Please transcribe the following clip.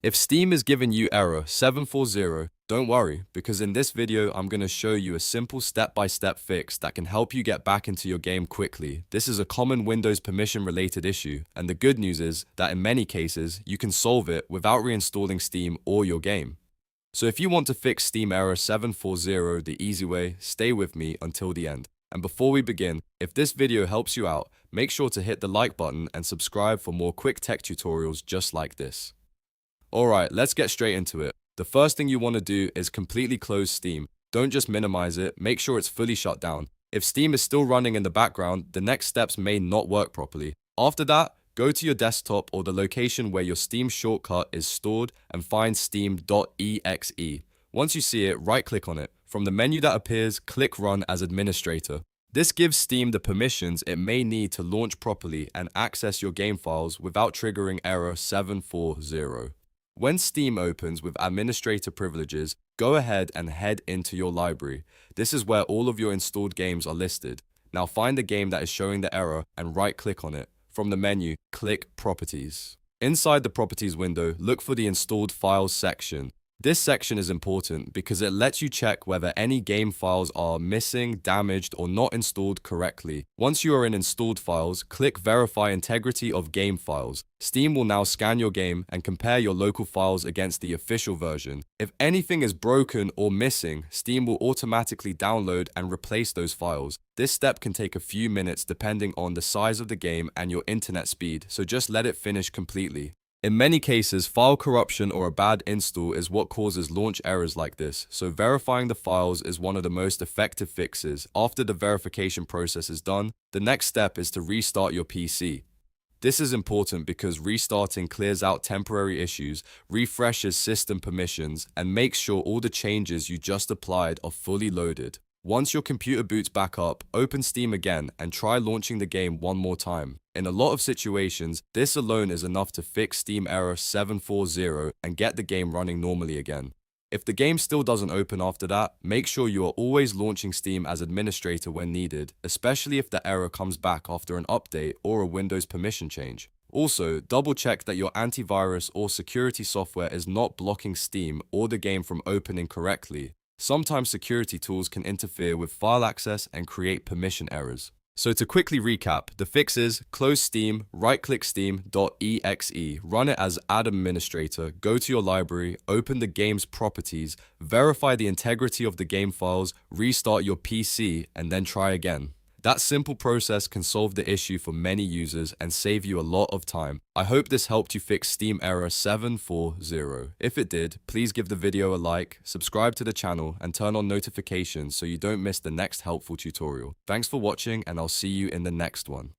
If Steam is giving you error 740, don't worry, because in this video I'm going to show you a simple step-by-step fix that can help you get back into your game quickly. This is a common Windows permission related issue, and the good news is that in many cases you can solve it without reinstalling Steam or your game. So if you want to fix Steam error 740 the easy way, stay with me until the end. And before we begin, if this video helps you out, make sure to hit the like button and subscribe for more quick tech tutorials just like this. Alright, let's get straight into it. The first thing you want to do is completely close Steam. Don't just minimize it, make sure it's fully shut down. If Steam is still running in the background, the next steps may not work properly. After that, go to your desktop or the location where your Steam shortcut is stored and find steam.exe. Once you see it, right-click on it. From the menu that appears, click Run as Administrator. This gives Steam the permissions it may need to launch properly and access your game files without triggering error 740. When Steam opens with administrator privileges, go ahead and head into your library. This is where all of your installed games are listed. Now find the game that is showing the error and right-click on it. From the menu, click Properties. Inside the Properties window, look for the Installed Files section. This section is important because it lets you check whether any game files are missing, damaged, or not installed correctly. Once you are in Installed Files, click Verify Integrity of Game Files. Steam will now scan your game and compare your local files against the official version. If anything is broken or missing, Steam will automatically download and replace those files. This step can take a few minutes depending on the size of the game and your internet speed, so just let it finish completely. In many cases, file corruption or a bad install is what causes launch errors like this, so verifying the files is one of the most effective fixes. After the verification process is done, the next step is to restart your PC. This is important because restarting clears out temporary issues, refreshes system permissions, and makes sure all the changes you just applied are fully loaded. Once your computer boots back up, open Steam again and try launching the game one more time. In a lot of situations, this alone is enough to fix Steam error 740 and get the game running normally again. If the game still doesn't open after that, make sure you are always launching Steam as administrator when needed, especially if the error comes back after an update or a Windows permission change. Also, double check that your antivirus or security software is not blocking Steam or the game from opening correctly. Sometimes security tools can interfere with file access and create permission errors. So to quickly recap, the fix is close Steam, right-click steam.exe, run it as administrator, go to your library, open the game's properties, verify the integrity of the game files, restart your PC, and then try again. That simple process can solve the issue for many users and save you a lot of time. I hope this helped you fix Steam error 740. If it did, please give the video a like, subscribe to the channel, and turn on notifications so you don't miss the next helpful tutorial. Thanks for watching, and I'll see you in the next one.